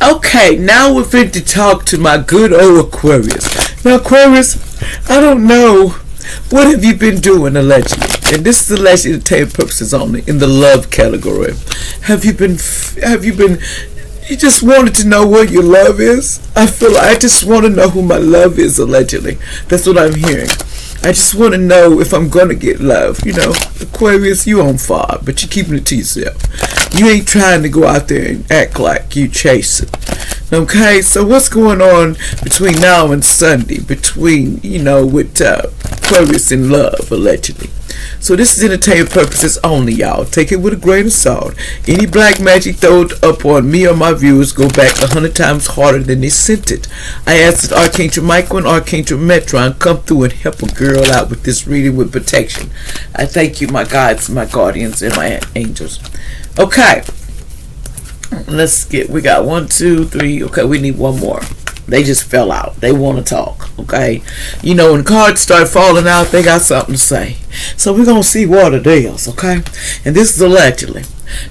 Okay, now we're fit to talk to my good old Aquarius. Now, Aquarius, I don't know. What have you been doing allegedly? And this is allegedly to tell purposes only in the love category. You just wanted to know what your love is? I just want to know who my love is allegedly. That's what I'm hearing. I just want to know if I'm going to get love. Aquarius, you on fire, but you're keeping it to yourself. You ain't trying to go out there and act like you chasing. Okay, so what's going on between now and Sunday? With Aquarius in love, allegedly. So this is entertainment purposes only, y'all. Take it with a grain of salt. Any black magic thrown up on me or my viewers go back 100 times harder than they sent it. I asked that Archangel Michael and Archangel Metron come through and help a girl out with this reading with protection. I thank you, my guides, my guardians, and my angels. Okay. We got 1, 2, 3. Okay, we need one more. They just fell out. They want to talk. Okay. When cards start falling out, they got something to say. So we're going to see what it is. Okay. And this is allegedly.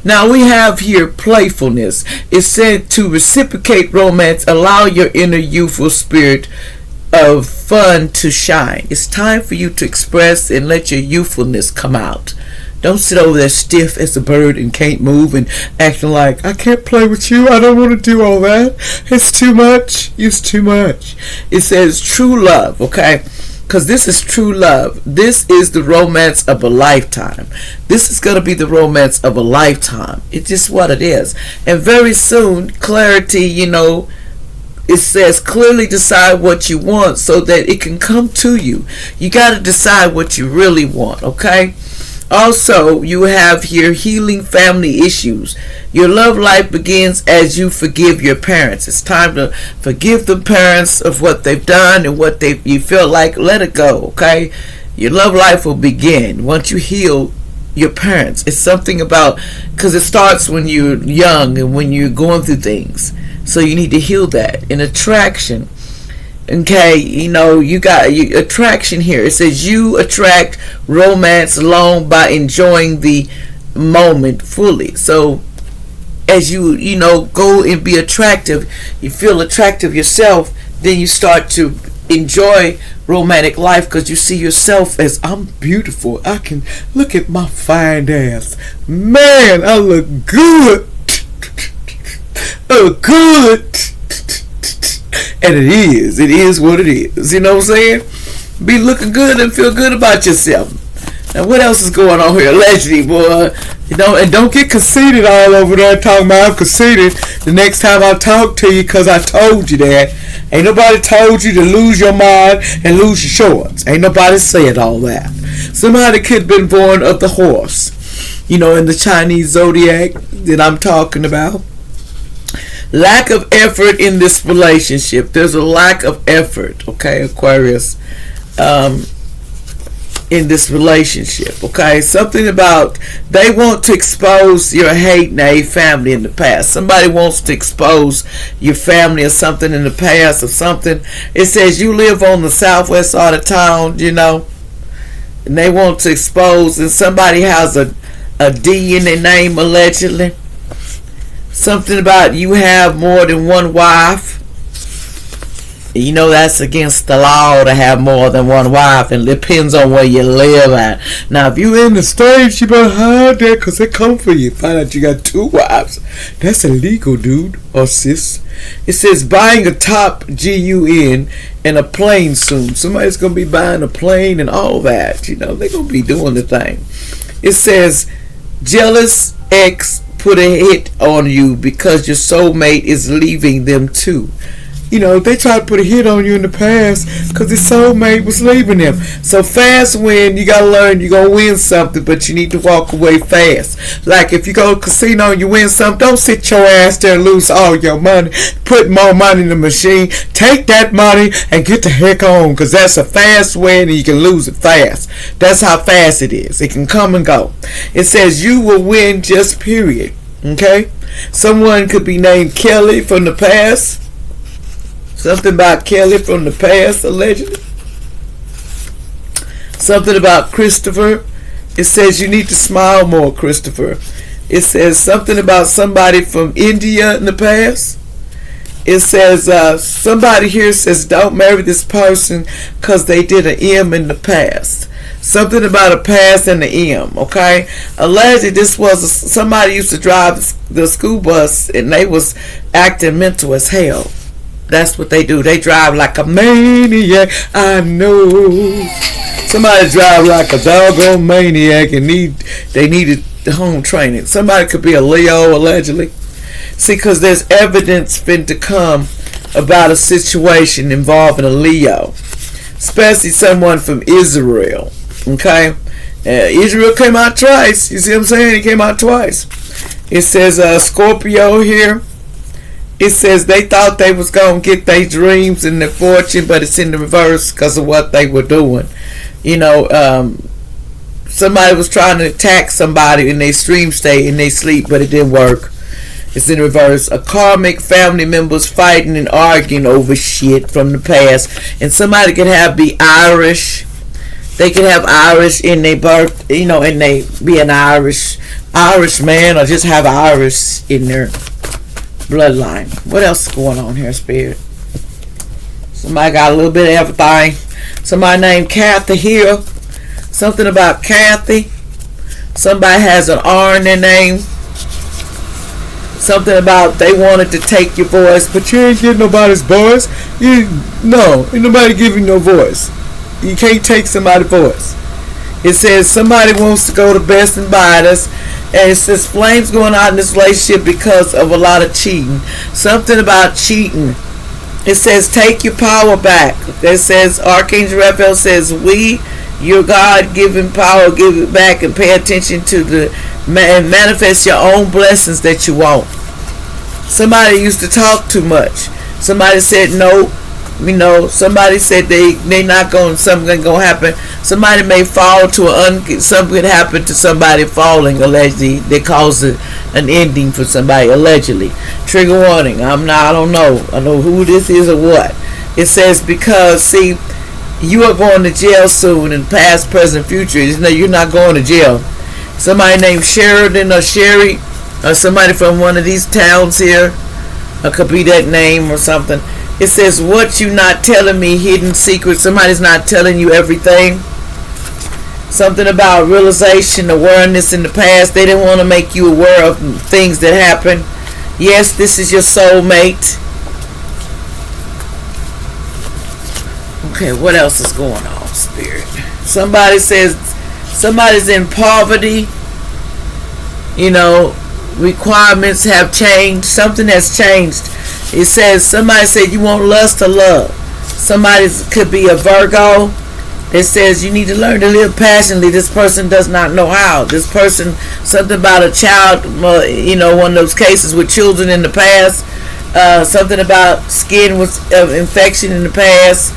Now we have here playfulness. It's said to reciprocate romance, allow your inner youthful spirit of fun to shine. It's time for you to express and let your youthfulness come out. Don't sit over there stiff as a bird and can't move and acting like, I can't play with you. I don't want to do all that. It's too much. It's too much. It says true love, okay? Because this is true love. This is the romance of a lifetime. This is going to be the romance of a lifetime. It's just what it is. And very soon, clarity, it says clearly decide what you want so that it can come to you. You got to decide what you really want, okay? Also, you have here healing family issues. Your love life begins as you forgive your parents. It's time to forgive the parents of what they've done and what you feel like. Let it go, okay? Your love life will begin once you heal your parents. It's something about, because it starts when you're young and when you're going through things. So you need to heal that. In attraction, okay, you got attraction here. It says you attract romance alone by enjoying the moment fully. So as you go and be attractive, you feel attractive yourself, then you start to enjoy romantic life because you see yourself as, I'm beautiful. I can look at my fine ass. Man, I look good. I look good. And it is what it is. You know what I'm saying? Be looking good and feel good about yourself. Now what else is going on here? Allegedly, boy. And don't get conceited all over there talking about I'm conceited the next time I talk to you because I told you that. Ain't nobody told you to lose your mind and lose your shorts. Ain't nobody said all that. Somebody could have been born of the horse. In the Chinese zodiac that I'm talking about. Lack of effort in this relationship. There's a lack of effort, okay, Aquarius, in this relationship, okay? Something about they want to expose your hate and family in the past. Somebody wants to expose your family or something in the past or something. It says you live on the southwest side of town, and they want to expose, and somebody has a D in their name allegedly. Something about you have more than one wife. That's against the law to have more than one wife, and it depends on where you live at. Now, if you're in the States, you better hide that because they come for you. Find out you got 2 wives. That's illegal, dude or sis. It says buying a top GUN and a plane soon. Somebody's going to be buying a plane and all that. They're going to be doing the thing. It says jealous ex put a hit on you because your soulmate is leaving them too. They tried to put a hit on you in the past because the soulmate was leaving them. So fast win, you got to learn you're going to win something, but you need to walk away fast. Like if you go to a casino and you win something, don't sit your ass there and lose all your money. Put more money in the machine. Take that money and get the heck on because that's a fast win and you can lose it fast. That's how fast it is. It can come and go. It says you will win just period. Okay? Someone could be named Kelly from the past. Something about Kelly from the past, allegedly. Something about Christopher. It says you need to smile more, Christopher. It says something about somebody from India in the past. It says somebody here says don't marry this person because they did an M in the past. Something about a past and the M. Okay, allegedly this was somebody used to drive the school bus and they was acting mental as hell. That's what they do. They drive like a maniac. I know. Somebody drive like a doggone maniac and they needed home training. Somebody could be a Leo allegedly. See, because there's evidence fin to come about a situation involving a Leo, especially someone from Israel. Okay, Israel came out twice. You see what I'm saying? He came out twice. It says Scorpio here. It says they thought they was going to get their dreams and their fortune, but it's in the reverse because of what they were doing. You know, somebody was trying to attack somebody in their stream state in their sleep, but it didn't work. It's in reverse. A karmic family members fighting and arguing over shit from the past. And somebody could be Irish. They could have Irish in their birth, you know, and they be an Irish man, or just have Irish in their bloodline. What else is going on here, Spirit? Somebody got a little bit of everything. Somebody named Kathy here. Something about Kathy. Somebody has an R in their name. Something about they wanted to take your voice, but you ain't getting nobody's voice. Ain't nobody giving no voice. You can't take somebody's voice. It says somebody wants to go to Best and Buy us, and it says flames going out in this relationship because of a lot of cheating. Something about cheating. It says take your power back. It says Archangel Raphael says your God-given power, give it back and pay attention to and manifest your own blessings that you want. Somebody used to talk too much. Somebody said no. You know, somebody said they not going, something going to happen. Somebody may fall to something could happen to somebody falling, allegedly. They cause an ending for somebody, allegedly. Trigger warning. I don't know. I don't know who this is or what. It says because, see, you are going to jail soon in past, present, future. You're not going to jail. Somebody named Sheridan or Sherry or somebody from one of these towns here. It could be that name or something. It says, what you not telling me, hidden secrets. Somebody's not telling you everything. Something about realization, awareness in the past. They didn't want to make you aware of things that happened. Yes, this is your soulmate. Okay, what else is going on, Spirit? Somebody says somebody's in poverty. You know, requirements have changed. Something has changed. It says somebody said you want lust or love. Somebody could be a Virgo. It says you need to learn to live passionately. This person does not know how. This person, something about a child, you know, one of those cases with children in the past. Something about skin was infection in the past.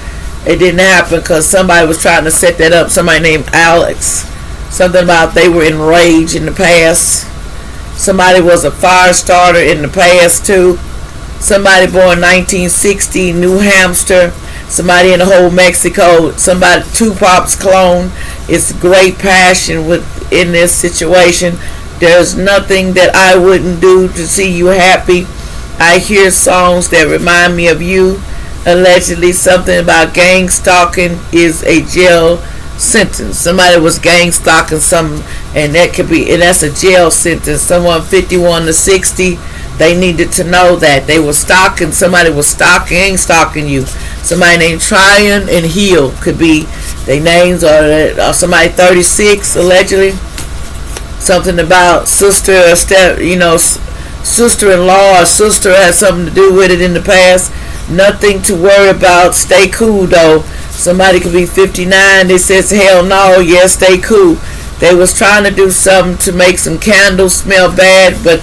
It didn't happen because somebody was trying to set that up. Somebody named Alex. Something about they were enraged in the past. Somebody was a fire starter in the past too. Somebody born 1960, New Hampshire. Somebody in the whole Mexico. Somebody, Tupac's clone. It's great passion in this situation. There's nothing that I wouldn't do to see you happy. I hear songs that remind me of you. Allegedly, something about gang stalking is a jail sentence. Somebody was gang stalking something, and that's a jail sentence. Someone 51 to 60. They needed to know that they were stalking. Somebody was stalking you. Somebody named Tryon and Hill could be their names, or somebody 36 allegedly. Something about sister or sister-in-law or sister had something to do with it in the past. Nothing to worry about. Stay cool though. Somebody could be 59. They says hell no. Yes, stay cool. They was trying to do something to make some candles smell bad, but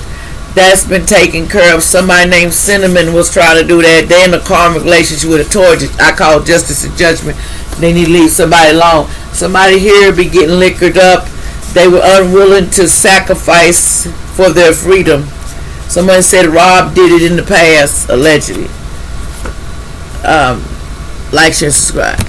that's been taken care of. Somebody named Cinnamon was trying to do that. They're in a karmic relationship with a Taurus. I call justice and judgment. They need to leave somebody alone. Somebody here be getting liquored up. They were unwilling to sacrifice for their freedom. Somebody said Rob did it in the past, allegedly. Like, share, subscribe.